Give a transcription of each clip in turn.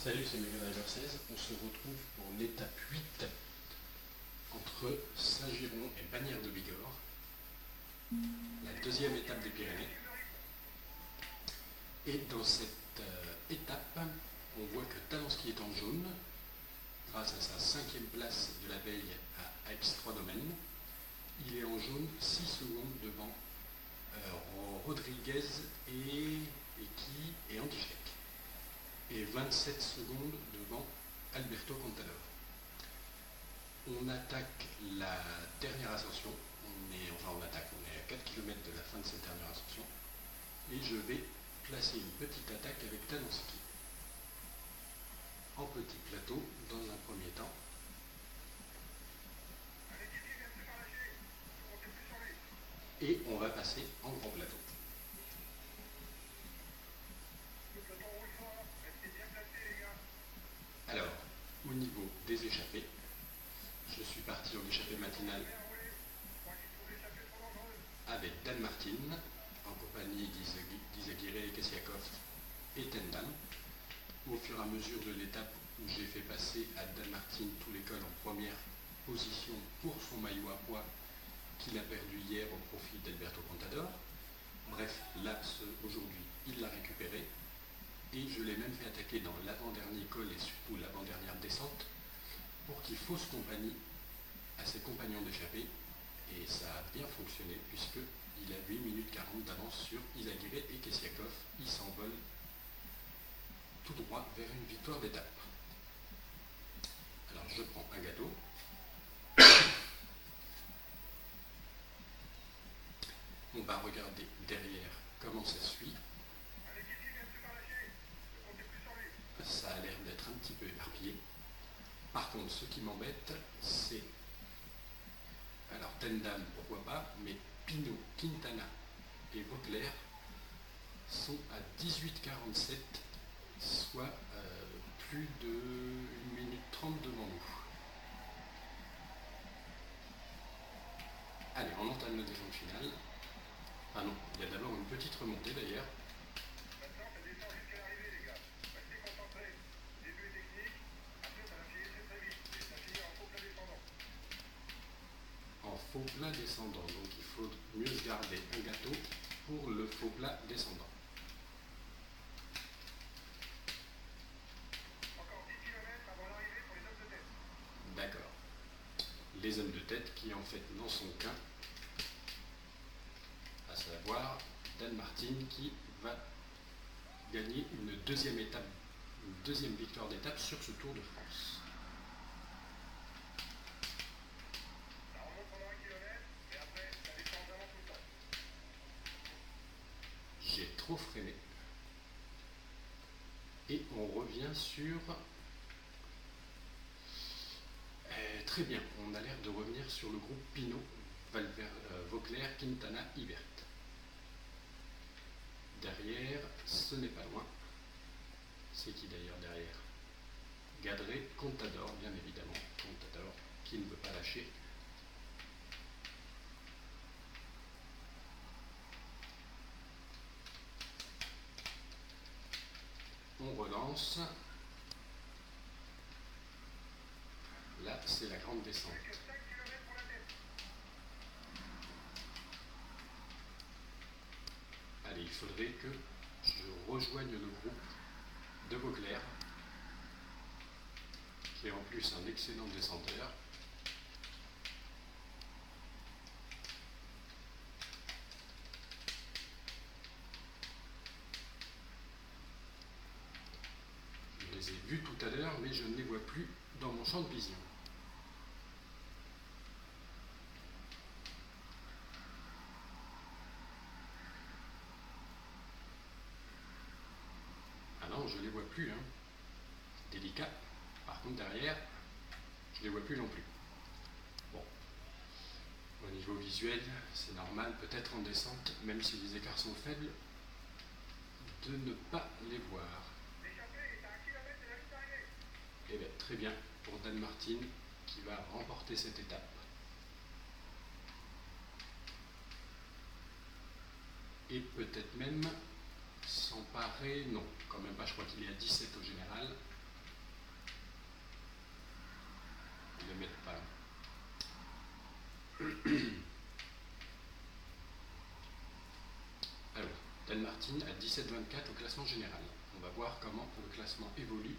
Salut, c'est Mega 16. On se retrouve pour l'étape 8 entre Saint-Giron et Bagnères de Bigorre, la deuxième étape des Pyrénées. Et dans cette étape, on voit que Talanski est en jaune, grâce à sa 5e place de la veille à Aix-3 Domaines. Il est en jaune 6 secondes devant Rodriguez et Andy Schleck. Et 27 secondes devant Alberto Contador. On attaque la dernière ascension, on est à 4 km de la fin de cette dernière ascension, et je vais placer une petite attaque avec Talanski. En petit plateau, dans un premier temps. Et on va passer en grand plateau. Alors, au niveau des échappées, je suis parti en échappée matinale avec Dan Martin, en compagnie d'Izaguirre, Kessiakov et Tendam. Au fur et à mesure de l'étape où j'ai fait passer à Dan Martin tout l'école en première position pour son maillot à poids qu'il a perdu hier au profit d'Alberto Contador. Bref, là, aujourd'hui, il l'a récupéré. Et je l'ai même fait attaquer dans l'avant-dernier col et surtout l'avant-dernière descente pour qu'il fausse compagnie à ses compagnons d'échappée. Et ça a bien fonctionné puisqu'il a 8 minutes 40 d'avance sur Izaguirre et Kessiakov. Il s'envole tout droit vers une victoire d'étape. Alors je prends un gâteau. On va regarder derrière comment ça suit. Ça a l'air d'être un petit peu éparpillé. Par contre, ce qui m'embête, c'est... Alors, Tendam, pourquoi pas, mais Pinot, Quintana et Vauclair sont à 18,47, soit plus de 1 minute 30 devant nous. Allez, on entame le descente finale. Ah non, il y a d'abord une petite remontée d'ailleurs. Faux plat descendant, donc il faut mieux se garder un gâteau pour le faux plat descendant. Encore 10 km avant l'arrivée pour les hommes de tête. D'accord. Les hommes de tête qui en fait n'en sont qu'un, à savoir Dan Martin qui va gagner une deuxième victoire d'étape sur ce Tour de France. Trop freiné. Et on revient sur... très bien, on a l'air de revenir sur le groupe Pinot, Vauclair, Quintana, Ibert. Derrière, ce n'est pas loin. C'est qui d'ailleurs derrière? Gadret, Contador, bien évidemment. Contador qui ne veut pas lâcher. On relance. Là, c'est la grande descente. Allez, il faudrait que je rejoigne le groupe de Vauclair, qui est en plus un excellent descendeur. Je les ai vus tout à l'heure, mais je ne les vois plus dans mon champ de vision. Ah non, je ne les vois plus. Hein. Délicat. Par contre, derrière, je ne les vois plus non plus. Bon. Au niveau visuel, c'est normal, peut-être en descente, même si les écarts sont faibles, de ne pas les voir. Et bien, très bien pour Dan Martin qui va remporter cette étape. Et peut-être même s'emparer, non, quand même pas, je crois qu'il est à 17 au général, ne le mettent pas. Alors, Dan Martin à 17,24 au classement général. On va voir comment le classement évolue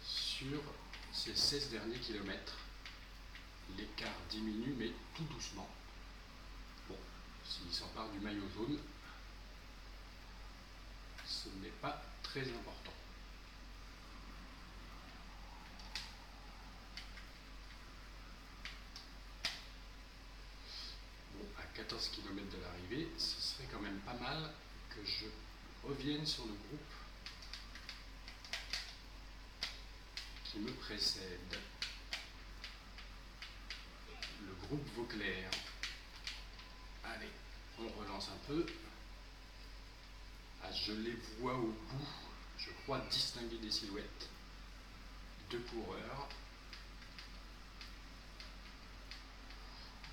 sur ces 16 derniers kilomètres. L'écart diminue, mais tout doucement. Bon, s'il s'empare du maillot jaune, ce n'est pas très important. Bon, à 14 km de l'arrivée, ce serait quand même pas mal que je revienne sur le groupe qui me précède. Le groupe Vauclair. Allez, on relance un peu. Ah, je les vois au bout. Je crois distinguer des silhouettes. 2 coureurs.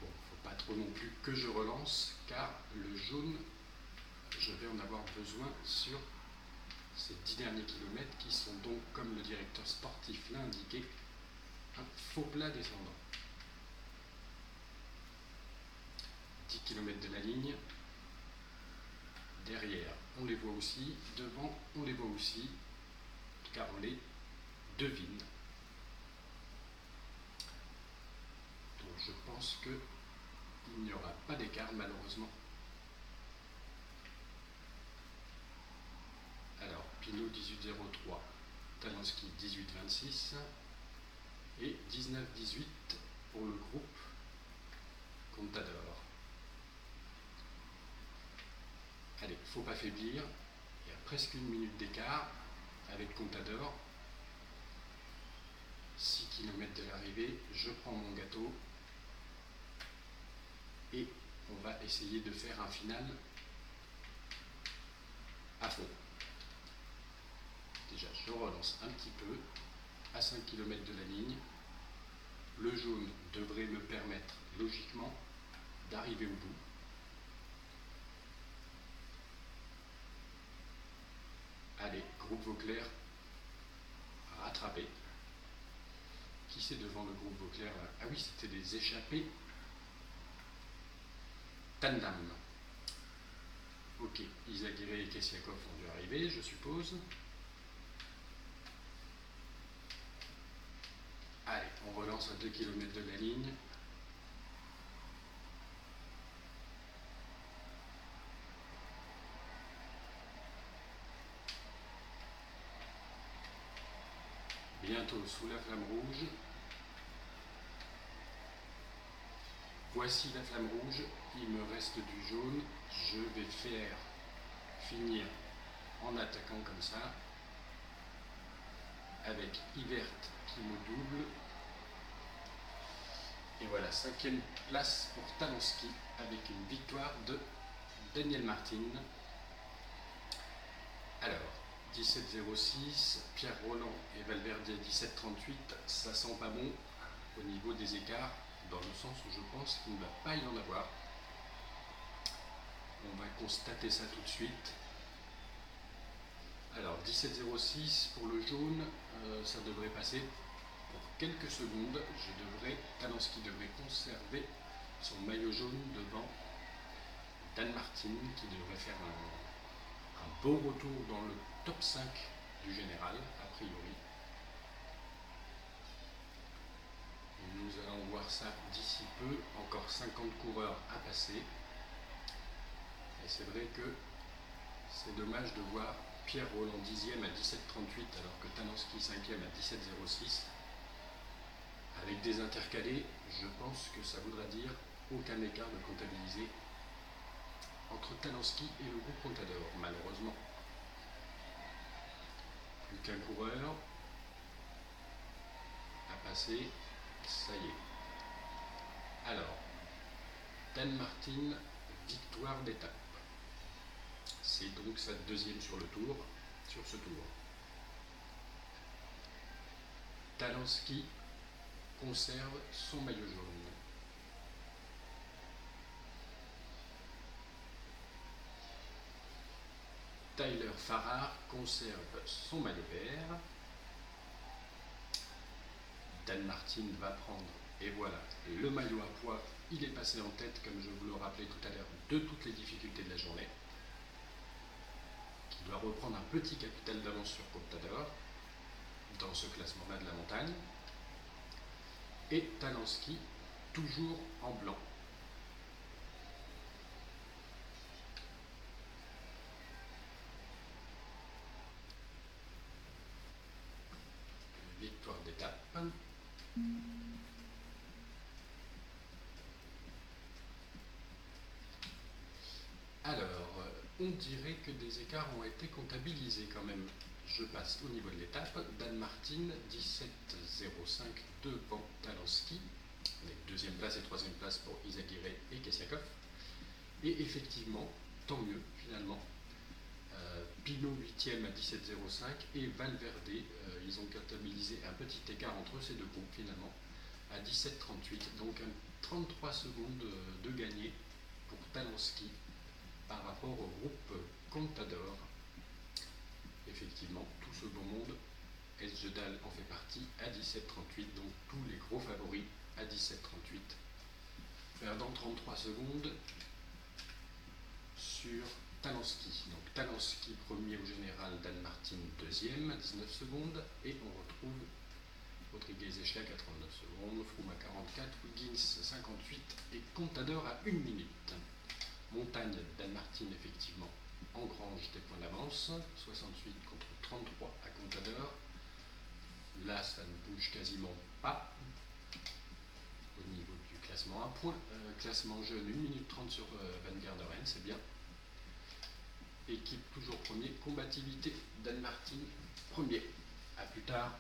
Bon, faut pas trop non plus que je relance, car le jaune, je vais en avoir besoin sur ces 10 derniers kilomètres qui sont donc, comme le directeur sportif l'a indiqué, un faux plat descendant. 10 km de la ligne. Derrière, on les voit aussi. Devant, on les voit aussi. Car on les devine. Donc je pense qu'il n'y aura pas d'écart malheureusement. Alors, Pinot 18,03, Talanski 18,26 et 19,18 pour le groupe Contador. Allez, faut pas faiblir. Il y a presque 1 minute d'écart avec Contador. 6 km de l'arrivée, je prends mon gâteau et on va essayer de faire un final à fond. Déjà, je relance un petit peu à 5 km de la ligne. Le jaune devrait me permettre logiquement d'arriver au bout. Allez, groupe Vauclair rattrapé. Qui c'est devant le groupe Vauclair là? Ah oui, c'était des échappés. Tandem. Ok, Izagirre et Kessiakov ont dû arriver, je suppose. Allez, on relance à 2 km de la ligne. Bientôt sous la flamme rouge. Voici la flamme rouge, il me reste du jaune. Je vais faire finir en attaquant comme ça, avec Ivert qui me double. Et voilà, 5e place pour Talanski avec une victoire de Daniel Martin. Alors, 17,06, Pierre Roland et Valverde 17,38, ça sent pas bon au niveau des écarts, dans le sens où je pense qu'il ne va pas y en avoir. On va constater ça tout de suite. Alors 17,06 pour le jaune, ça devrait passer pour quelques secondes. Talanski devrait conserver son maillot jaune devant Dan Martin qui devrait faire un beau retour dans le top 5 du général, a priori. Nous allons voir ça d'ici peu, encore 50 coureurs à passer. Et c'est vrai que c'est dommage de voir Pierre Roland 10e à 17,38 alors que Talanski 5e à 17,06. Avec des intercalés, je pense que ça voudra dire aucun écart de comptabiliser entre Talanski et le groupe Contador, malheureusement. Plus qu'un coureur à passer, ça y est. Alors, Dan Martin, victoire d'étape. C'est donc sa 2e sur ce tour. Talanski conserve son maillot jaune. Tyler Farrar conserve son maillot vert. Dan Martin va prendre, et voilà, le maillot à poids. Il est passé en tête, comme je vous le rappelais tout à l'heure, de toutes les difficultés de la journée, qui doit reprendre un petit capital d'avance sur Contador dans ce classement-là de la montagne. Et Talansky, toujours en blanc. Victoire d'étape. Alors, on dirait que des écarts ont été comptabilisés quand même. Je passe au niveau de l'étape. Dan Martin, 17,05 devant Talansky, avec deuxième place et troisième place pour Izagirre et Kessiakov. Et effectivement, tant mieux finalement. Pinot 8e à 17,05 et Valverde, ils ont comptabilisé un petit écart entre ces deux groupes finalement à 17,38. Donc 33 secondes de gagné pour Talansky par rapport au groupe Contador. Effectivement, tout ce beau monde, Esjedal en fait partie à 17,38, donc tous les gros favoris à 17,38. Perdant 33 secondes sur Talansky. Donc Talansky premier au général, Dan Martin deuxième à 19 secondes, et on retrouve Rodriguez et Schleck à 39 secondes, Froome à 44, Wiggins 58 et Contador à 1 minute. Montagne, Dan Martin effectivement engrange des points d'avance, 68 contre 33 à Contador. Là, ça ne bouge quasiment pas au niveau du classement. Un point, classement jeune, 1 minute 30 sur Van Garderen, c'est bien. Équipe toujours premier, combativité, Dan Martin premier. A plus tard.